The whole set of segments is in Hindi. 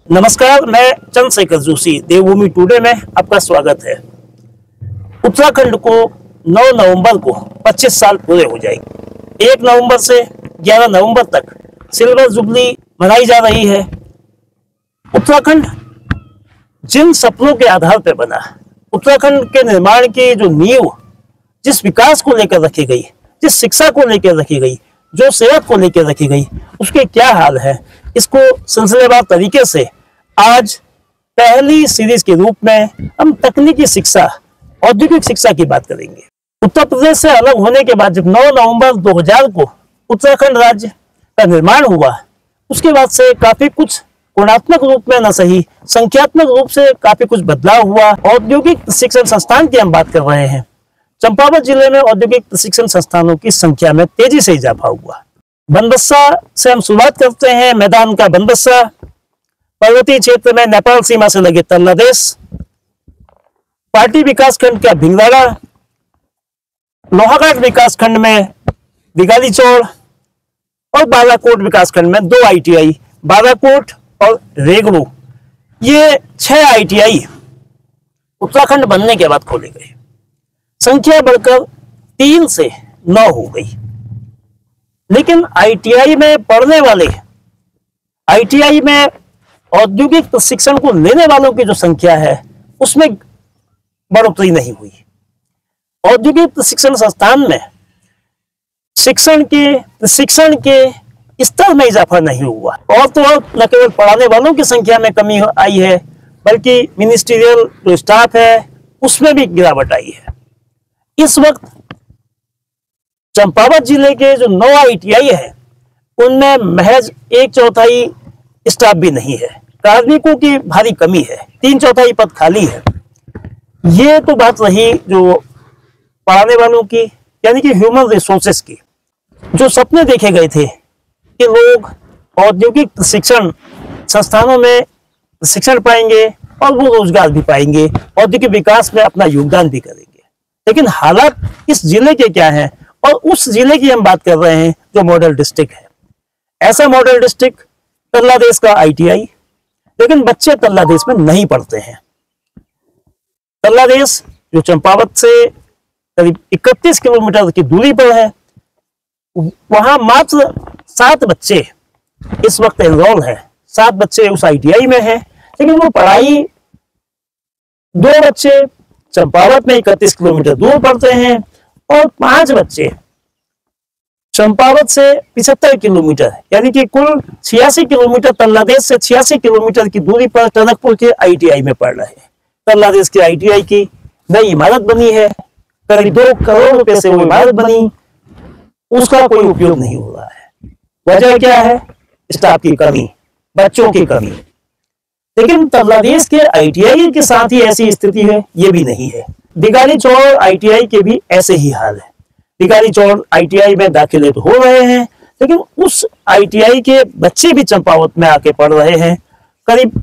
नमस्कार, मैं चंद्रशेखर जोशी देवभूमि टुडे में आपका स्वागत है। उत्तराखंड को 9 नवंबर को 25 साल पूरे हो जाएंगे। 1 नवंबर से 11 नवंबर तक सिल्वर जुबली मनाई जा रही है। उत्तराखंड जिन सपनों के आधार पर बना, उत्तराखंड के निर्माण की जो नींव जिस विकास को लेकर रखी गई, जिस शिक्षा को लेकर रखी गई, जो सेहत को लेकर रखी गई, उसके क्या हाल है, इसको सिलसिलेवार तरीके से आज पहली सीरीज के रूप में हम तकनीकी शिक्षा, औद्योगिक शिक्षा की बात करेंगे। उत्तर प्रदेश से अलग होने के बाद जब 9 नवंबर 2000 को उत्तराखंड राज्य का निर्माण हुआ, उसके बाद से काफी कुछ गुणात्मक रूप में न सही, संख्यात्मक रूप से काफी कुछ बदलाव हुआ। औद्योगिक प्रशिक्षण संस्थान की हम बात कर रहे हैं। चंपावत जिले में औद्योगिक प्रशिक्षण संस्थानों की संख्या में तेजी से इजाफा हुआ। बनबसा से हम शुरुआत करते हैं। मैदान का बनबसा, पर्वतीय क्षेत्र में नेपाल सीमा से लगे तल्लादेश, पार्टी विकासखंड का भिंगराड़ा, लोहाघाट विकासखंड में दिगालीचौड़ और बालाकोट विकासखंड में 2 ITI, बालाकोट और रेगड़ू। ये 6 ITI उत्तराखंड बनने के बाद खोले गए। संख्या बढ़कर 3 से 9 हो गई। लेकिन ITI में पढ़ने वाले, ITI में औद्योगिक प्रशिक्षण को लेने वालों की जो संख्या है उसमें बढ़ोतरी नहीं हुई। औद्योगिक प्रशिक्षण संस्थान में प्रशिक्षण के स्तर में इजाफा नहीं हुआ। और तो और न केवल पढ़ाने वालों की संख्या में कमी आई है, बल्कि मिनिस्ट्रियल जो स्टाफ है उसमें भी गिरावट आई है। इस वक्त चंपावत जिले के जो 9 ITI है उनमें महज 1/4 स्टाफ भी नहीं है। कार्मिकों की भारी कमी है, 3/4 पद खाली है। ये तो बात रही जो पढ़ाने वालों की, यानी कि ह्यूमन रिसोर्सेस की। जो सपने देखे गए थे कि लोग औद्योगिक प्रशिक्षण संस्थानों में शिक्षण पाएंगे और वो रोजगार भी पाएंगे, औद्योगिक विकास में अपना योगदान भी करेंगे, लेकिन हालात इस जिले के क्या है, और उस जिले की हम बात कर रहे हैं जो मॉडल डिस्ट्रिक्ट है। ऐसा मॉडल डिस्ट्रिक्ट तल्लादेश का ITI, लेकिन बच्चे तल्लादेश में नहीं पढ़ते हैं। तल्लादेश जो चंपावत से करीब 31 किलोमीटर की दूरी पर है, वहां मात्र 7 बच्चे इस वक्त एनरोल है। 7 बच्चे उस ITI में हैं, लेकिन वो पढ़ाई 2 बच्चे चंपावत में 31 किलोमीटर दूर पढ़ते हैं और 5 बच्चे चंपावत से 75 किलोमीटर, यानी कि कुल 86 किलोमीटर, तल्लादेश से 86 किलोमीटर की दूरी पर टनकपुर के ITI में पढ़ रहे हैं। तल्लादेश के ITI की नई इमारत बनी है, करीब 2 करोड़ रुपए से वो इमारत बनी, उसका कोई उपयोग नहीं हो रहा है। वजह क्या है? स्टाफ की कमी, बच्चों की कमी। लेकिन तल्लादेश के ITI के साथ ही ऐसी स्थिति है, ये भी नहीं है। दिगालीचौड़ ITI के भी ऐसे ही हाल है। दिगालीचौड़ ITI में दाखिले तो हो रहे हैं, लेकिन उस ITI के बच्चे भी चंपावत में आके पढ़ रहे हैं। करीब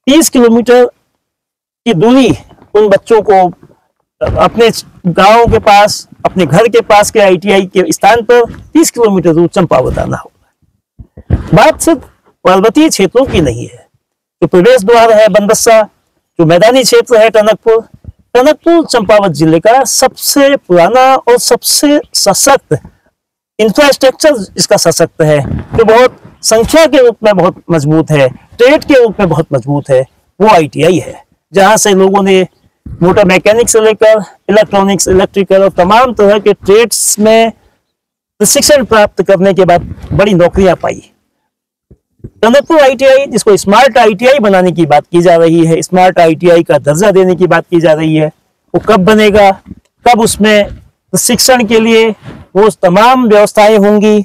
30 किलोमीटर की दूरी उन बच्चों को अपने गांव के पास, अपने घर के पास के ITI के स्थान पर 30 किलोमीटर दूर चंपावत आना होगा। बात सिर्फ पर्वतीय क्षेत्रों की नहीं है। जो प्रवेश द्वार है बनबसा, जो मैदानी क्षेत्र है टनकपुर चंपावत जिले का सबसे पुराना और सबसे सशक्त इंफ्रास्ट्रक्चर इसका सशक्त है, जो बहुत संख्या के रूप में बहुत मजबूत है, ट्रेड के रूप में बहुत मजबूत है, वो ITI है। जहां से लोगों ने मोटर मैकेनिक्स से लेकर इलेक्ट्रॉनिक्स, इलेक्ट्रिकल और तमाम तरह के ट्रेड्स में प्रशिक्षण प्राप्त करने के बाद बड़ी नौकरियां पाई। टनकपुर ITI, जिसको स्मार्ट ITI बनाने की बात की जा रही है, स्मार्ट ITI का दर्जा देने की बात की जा रही है, वो कब बनेगा, कब उसमें प्रशिक्षण के लिए वो तमाम व्यवस्थाएं होंगी।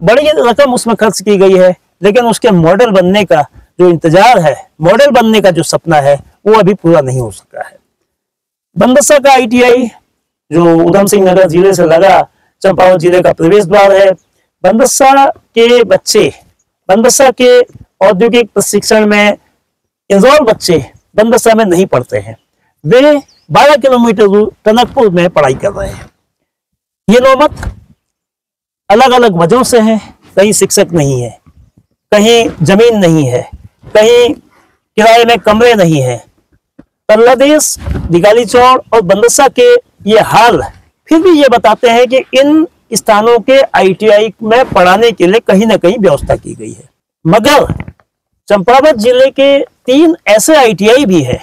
बड़ी रकम उसमें खर्च की गई है, लेकिन उसके मॉडल बनने का जो इंतजार है, मॉडल बनने का जो सपना है, वो अभी पूरा नहीं हो सका है। बनबसा का ITI जो उधम सिंह नगर जिले से लगा चंपावत जिले का प्रवेश द्वार है। बनबसा के बच्चे, बनबसा के औद्योगिक प्रशिक्षण में एनरोल बच्चे बनबसा में नहीं पढ़ते हैं, वे 12 किलोमीटर दूर टनकपुर में पढ़ाई कर रहे हैं। ये नौबत अलग अलग वजहों से है। कहीं शिक्षक नहीं है, कहीं जमीन नहीं है, कहीं किराए में कमरे नहीं है। तल्लादेश, दिगाली चौड़ और बंदसा के ये हाल फिर भी ये बताते हैं कि इन स्थानों के ITI में पढ़ाने के लिए कहीं ना कहीं व्यवस्था की गई है। मगर चंपावत जिले के 3 ऐसे ITI भी है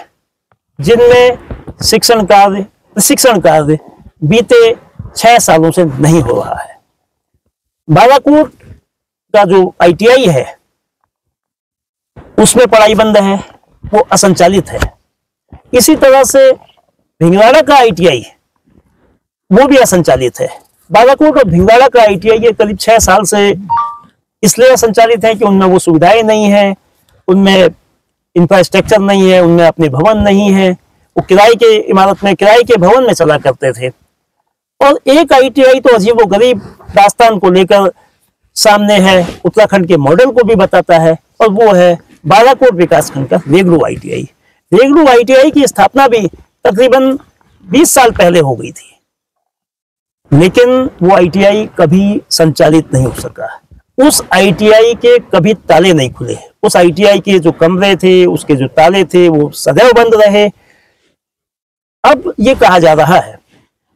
जिनमें प्रशिक्षण कार्य बीते 6 सालों से नहीं हो रहा है। बालाकोट का जो ITI है उसमें पढ़ाई बंद है, वो असंचालित है। इसी तरह से भिंगवाड़ा का ITI वो भी असंचालित है। बालाकोट और भिंगवाड़ा का ITI ये करीब 6 साल से इसलिए असंचालित है कि उनमें वो सुविधाएं नहीं है, उनमें इंफ्रास्ट्रक्चर नहीं है, उनमें अपने भवन नहीं है। वो किराए के इमारत में, किराए के भवन में चला करते थे। और एक ITI तो अजीबोगरीब दास्तान को लेकर सामने है, उत्तराखंड के मॉडल को भी बताता है, और वो है बालाकोट विकासखंड का रेगलू ITI। रेगलू ITI की स्थापना भी तकरीबन 20 साल पहले हो गई थी, लेकिन वो ITI कभी संचालित नहीं हो सका। उस ITI के कभी ताले नहीं खुले। उस ITI के जो कमरे थे, उसके जो ताले थे, वो सदैव बंद रहे। अब ये कहा जा रहा है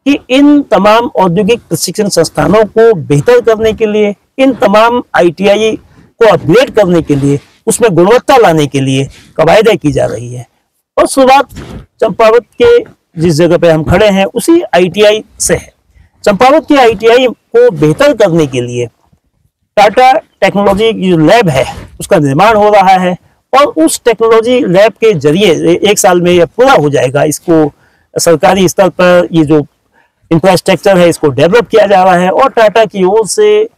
कि इन तमाम औद्योगिक प्रशिक्षण संस्थानों को बेहतर करने के लिए, इन तमाम ITI को अपग्रेड करने के लिए, उसमें गुणवत्ता लाने के लिए कवायदें की जा रही है। और शुरुआत चंपावत के जिस जगह पे हम खड़े हैं उसी ITI से है। चंपावत के ITI को बेहतर करने के लिए टाटा टेक्नोलॉजी की जो लैब है उसका निर्माण हो रहा है, और उस टेक्नोलॉजी लैब के जरिए 1 साल में यह पूरा हो जाएगा। इसको सरकारी स्तर पर ये जो इंफ्रास्ट्रक्चर है इसको डेवलप किया जा रहा है, और टाटा की ओर से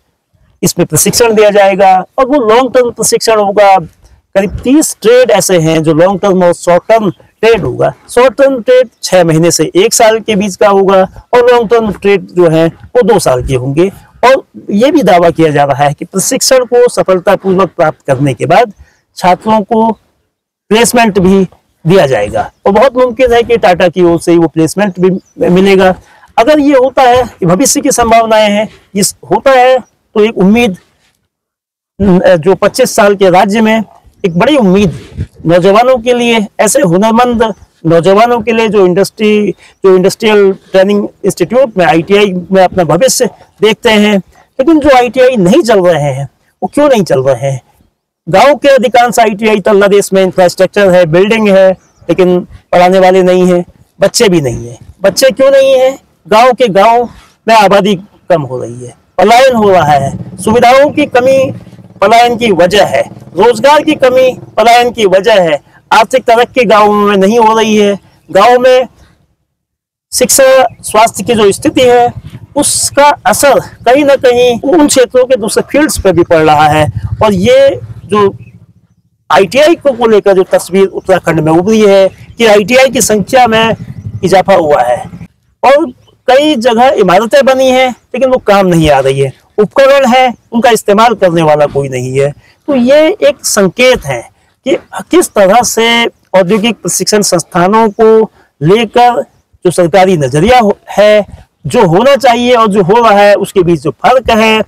इसमें प्रशिक्षण दिया जाएगा, और वो लॉन्ग टर्म प्रशिक्षण होगा। करीब 30 ट्रेड ऐसे हैं जो लॉन्ग टर्म और शॉर्ट टर्म ट्रेड होगा। शॉर्ट टर्म ट्रेड 6 महीने से 1 साल के बीच का होगा, और लॉन्ग टर्म ट्रेड जो है वो 2 साल के होंगे। और ये भी दावा किया जा रहा है कि प्रशिक्षण को सफलतापूर्वक प्राप्त करने के बाद छात्रों को प्लेसमेंट भी दिया जाएगा, और बहुत मुमकिन है कि टाटा की ओर से ही वो प्लेसमेंट भी मिलेगा। अगर ये होता है, भविष्य की संभावनाएं हैं, ये होता है तो एक उम्मीद जो 25 साल के राज्य में एक बड़ी उम्मीद नौजवानों के लिए, ऐसे हुनरमंद नौजवानों के लिए जो इंडस्ट्रियल ट्रेनिंग इंस्टीट्यूट में ITI में अपना भविष्य देखते हैं। लेकिन जो ITI नहीं चल रहे हैं वो क्यों नहीं चल रहे हैं? गांव के अधिकांश ITI तल्लादेश में इंफ्रास्ट्रक्चर है, बिल्डिंग है, लेकिन पढ़ाने वाले नहीं है, बच्चे भी नहीं है। बच्चे क्यों नहीं है? गांव में आबादी कम हो रही है, पलायन हो रहा है, सुविधाओं की कमी पलायन की वजह है, रोजगार की कमी पलायन की वजह है, आर्थिक तरक्की गाँव में नहीं हो रही है। गाँव में शिक्षा, स्वास्थ्य की जो स्थिति है उसका असर कहीं ना कहीं उन क्षेत्रों के दूसरे फील्ड्स पर भी पड़ रहा है। और ये जो ITI को लेकर जो तस्वीर उत्तराखंड में उभरी है कि ITI की संख्या में इजाफा हुआ है, और कई जगह इमारतें बनी हैं लेकिन वो काम नहीं आ रही है, उपकरण है उनका इस्तेमाल करने वाला कोई नहीं है। तो ये एक संकेत है कि किस तरह से औद्योगिक प्रशिक्षण संस्थानों को लेकर जो सरकारी नजरिया है, जो होना चाहिए और जो हो रहा है, उसके बीच जो फर्क है।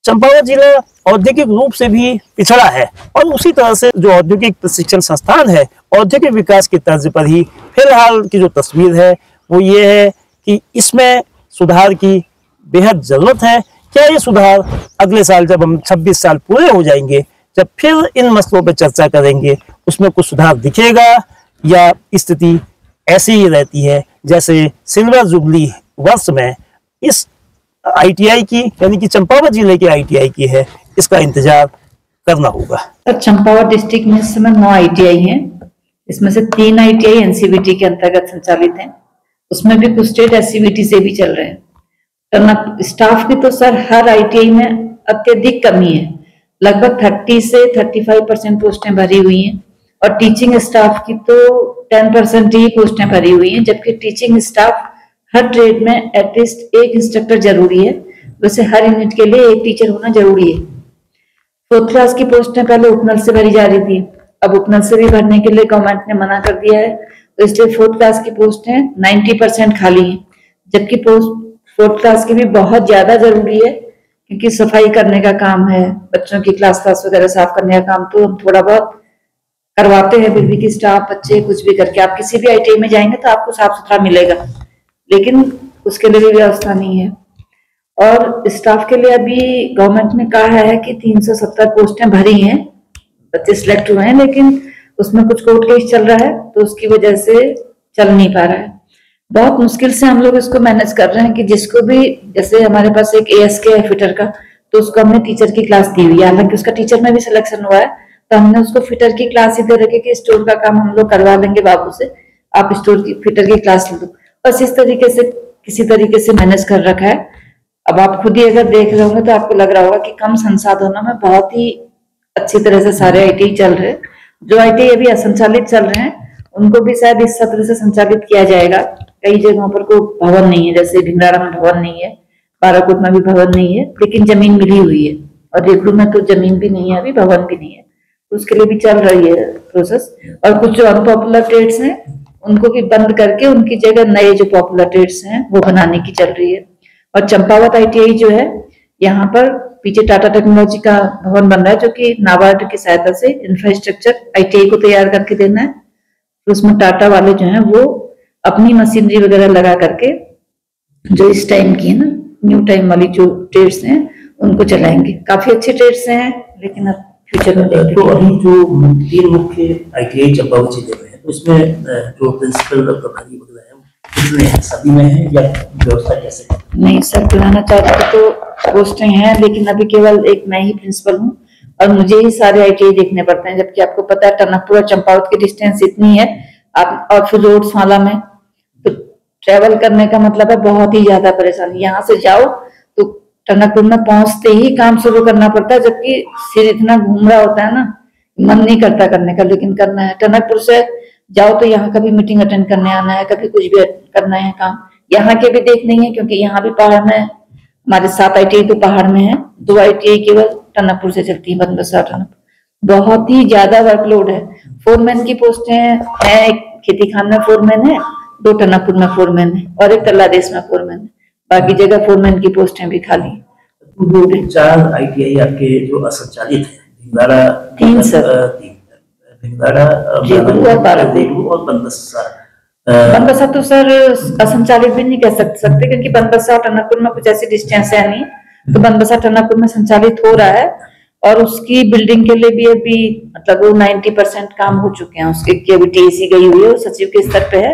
चंपावत जिला औद्योगिक रूप से भी पिछड़ा है, और उसी तरह से जो औद्योगिक प्रशिक्षण संस्थान है औद्योगिक विकास की तर्ज पर ही फिलहाल की जो तस्वीर है वो ये है कि इसमें सुधार की बेहद जरूरत है। क्या ये सुधार अगले साल जब हम 26 साल पूरे हो जाएंगे, जब फिर इन मसलों पर चर्चा करेंगे, उसमें कुछ सुधार दिखेगा, या स्थिति ऐसी ही रहती है जैसे सिल्वर जुबली वर्ष में इस ITI की, यानी कि चंपावत जिले के ITI की है? इसका इंतजार करना होगा। सर, चंपावत डिस्ट्रिक्ट में इस समय 9 ITI हैं। इसमें से 3 ITI NCVT के अंतर्गत संचालित हैं, उसमें भी कुछ स्टेट SCVT से भी चल रहे हैं। स्टाफ की तो सर हर ITI में अत्यधिक कमी है, लगभग 30 से 35% पोस्टें भरी हुई हैं, और टीचिंग स्टाफ की तो 10% ही पोस्टें भरी हुई हैं, जबकि टीचिंग स्टाफ हर ट्रेड में एटलीस्ट 1 इंस्ट्रक्टर जरूरी है। वैसे हर यूनिट के लिए 1 टीचर होना जरूरी है। 4th क्लास की पोस्टें पहले उपनल से भरी जा रही थी, अब उपनल से भी भरने के लिए गवर्नमेंट ने मना कर दिया है, तो इसलिए 4th क्लास की पोस्टें 90% खाली हैं, जबकि पोस्ट 4th क्लास की भी बहुत ज्यादा जरूरी है, क्योंकि सफाई करने का काम है, बच्चों की क्लास वगैरह साफ करने का काम तो हम थोड़ा बहुत करवाते हैं फिर भी कि स्टाफ बच्चे कुछ भी करके, आप किसी भी ITI में जाएंगे तो आपको साफ सुथरा मिलेगा, लेकिन उसके लिए भी व्यवस्था नहीं है। और स्टाफ के लिए अभी गवर्नमेंट ने कहा है कि 370 पोस्टें भरी हैं, बच्चे सिलेक्ट हुए हैं, लेकिन उसमें कुछ कोर्ट केस चल रहा है तो उसकी वजह से चल नहीं पा रहा है। बहुत मुश्किल से हम लोग इसको मैनेज कर रहे हैं कि जिसको भी, जैसे हमारे पास एक ASK है फिटर का, तो उसको हमने टीचर की क्लास दी हुई है, हालांकि उसका टीचर में भी सिलेक्शन हुआ है, तो हमने उसको फिटर की क्लास ही दे रखी कि स्टोर का काम हम लोग करवा लेंगे बाबू से, आप स्टोर की फिटर की क्लास ले लो। बस इस तरीके से किसी तरीके से मैनेज कर रखा है। अब आप खुद ही अगर देख रहे होंगे तो आपको लग रहा होगा कि कम संसाधनों में बहुत ही अच्छी तरह से सारे ITI चल रहे हैं। जो ITI अभी असंचालित चल रहे हैं उनको भी शायद इस सत्र से संचालित किया जाएगा। कई जगहों पर कोई भवन नहीं है, जैसे भिंगराड़ा में भवन नहीं है, बाराकोट में भी भवन नहीं है, लेकिन जमीन मिली हुई है, और रेगड़ू में तो जमीन भी नहीं है, अभी भवन भी नहीं है, तो उसके लिए भी चल रही है प्रोसेस। और कुछ जो अनपॉपुलर ट्रेड्स हैं उनको भी बंद करके उनकी जगह नए जो पॉपुलर ट्रेड्स हैं वो बनाने की चल रही है। और चंपावत ITI जो है, यहाँ पर पीछे टाटा टेक्नोलॉजी का भवन बन रहा है, जो कि नाबार्ड की सहायता से इंफ्रास्ट्रक्चर ITI को तैयार करके देना है। तो उसमें टाटा वाले जो हैं वो अपनी मशीनरी वगैरह लगा करके जो इस टाइम की है ना, न्यू टाइम वाली जो ट्रेड्स हैं उनको चलाएंगे। काफी अच्छे ट्रेड्स हैं, लेकिन अब फ्यूचर में देखेंगे। तो अभी जो 3 मुख्य ITI चंपावत जिले में है, तो इसमें जो प्रिंसिपल प्रभारी वगैरह है कितने हैं, सभी में है या व्यवस्था कैसे है? नहीं सर, पुराना चार्ज तो पोस्टें हैं, लेकिन अभी केवल एक मैं ही प्रिंसिपल हूँ और मुझे ही सारे ITI देखने पड़ते हैं, जबकि आपको पता है टनकपुर और चंपावत की डिस्टेंस इतनी है। आप और फिर रोड वाला में तो ट्रेवल करने का मतलब है बहुत ही ज्यादा परेशानी। यहाँ से जाओ तो टनकपुर में पहुंचते ही काम शुरू करना पड़ता है, जबकि सिर इतना घूम रहा होता है ना, मन नहीं करता करने का, लेकिन करना है। टनकपुर से जाओ तो यहाँ कभी मीटिंग अटेंड करने आना है, कभी कुछ भी करना है काम, यहाँ के भी देखने है, क्योंकि यहाँ भी पहाड़ में हमारे 7 ITI तो पहाड़ में है, 2 ITI केवल टनकपुर से चलती है, बनबसा टनकपुर। बहुत ही ज्यादा वर्कलोड है। फोरमैन की पोस्टें हैं, एक खेती खान में फोरमैन है, 2 टनकपुर में फोरमैन है और एक तल्लादेश में फोरमैन है, बाकी जगह फोरमैन की पोस्टें भी खाली है। तो 4 ITI आपके जो असंचालित है, भिंगराड़ा 3 सर, भिंगराड़ा रेगड़ू और बनबसा। बनबसा तो सर असंचालित भी नहीं कह सकते, क्योंकि बनबसा और टनकपुर में कुछ ऐसी डिस्टेंस है नहीं, तो बनबसा टनकपुर में संचालित हो रहा है और उसकी बिल्डिंग के लिए भी अभी मतलब वो 90% काम हो चुके हैं उसके, की अभी TAC गई हुई है, सचिव के स्तर पे है,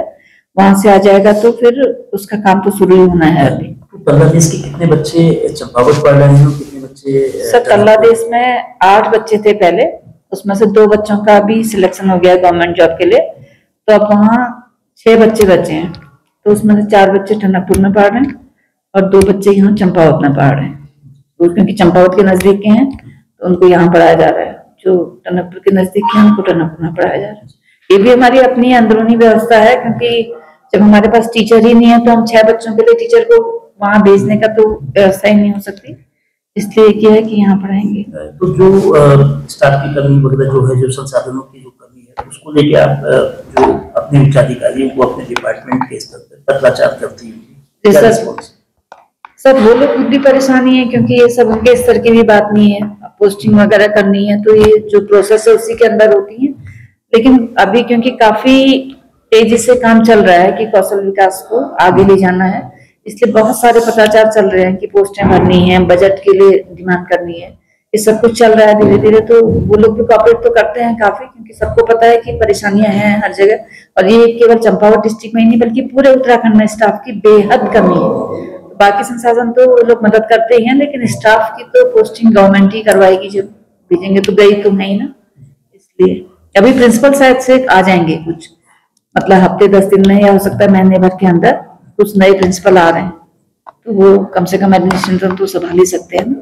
वहां से आ जाएगा तो फिर उसका काम तो शुरू ही होना है अभी। तल्लादेश के कितने बच्चे चंपावत पढ़ रहे हैं और कितने बच्चे? सर तल्लादेश में 8 बच्चे थे पहले, उसमें से 2 बच्चों का भी सिलेक्शन हो गया गवर्नमेंट जॉब के लिए, तो अब वहाँ 6 बच्चे बचे हैं, तो उसमें से 4 बच्चे टनकपुर में पढ़ रहे हैं और 2 बच्चे यहाँ चंपावत में पढ़ रहे हैं, तो क्योंकि चंपावत के नजदीक के हैं तो उनको यहाँ पढ़ाया जा रहा है, जो टनकपुर के नजदीक के हैं उनको टनकपुर में पढ़ाया जा रहा है। ये भी हमारी अपनी अंदरूनी व्यवस्था है, क्योंकि जब हमारे पास टीचर ही नहीं है तो हम 6 बच्चों के लिए टीचर को वहां भेजने का तो व्यवस्था ही नहीं हो सकती, इसलिए क्या है कि यहाँ पढ़ाएंगे। तो जो स्टाफ की कमी वगैरह जो है, जो संसाधनों की जो कमी है, उसको लेके आप जो अपने उच्चाधिकारियों को अपने डिपार्टमेंट के स्तर पर पत्राचार करती है? सर वो लोग खुद भी परेशानी है, क्योंकि ये सब उनके स्तर की भी बात नहीं है, पोस्टिंग वगैरह करनी है तो ये जो प्रोसेस है उसी के अंदर होती है, लेकिन अभी क्योंकि काफी तेजी से काम चल रहा है कि कौशल विकास को आगे ले जाना है, इसलिए बहुत सारे पत्राचार चल रहे हैं कि पोस्टें भरनी है, बजट के लिए डिमांड करनी है, ये सब कुछ चल रहा है धीरे धीरे। तो वो लोग भी कॉपरेट तो करते हैं काफी, क्योंकि सबको पता है कि परेशानियां हैं हर जगह, और ये केवल चंपावत डिस्ट्रिक्ट में ही नहीं बल्कि पूरे उत्तराखंड में स्टाफ की बेहद कमी है। बाकी संसाधन तो वो लोग मदद करते ही हैं, लेकिन स्टाफ की तो पोस्टिंग गवर्नमेंट ही करवाएगी, जब भेजेंगे तो गई तो नहीं ना, इसलिए अभी प्रिंसिपल साइड से आ जाएंगे कुछ, मतलब हफ्ते 10 दिन में या हो सकता है महीने भर के अंदर कुछ नए प्रिंसिपल आ रहे हैं, तो वो कम से कम एडमिनिस्ट्रेशन तो संभाल ही सकते हैं ना।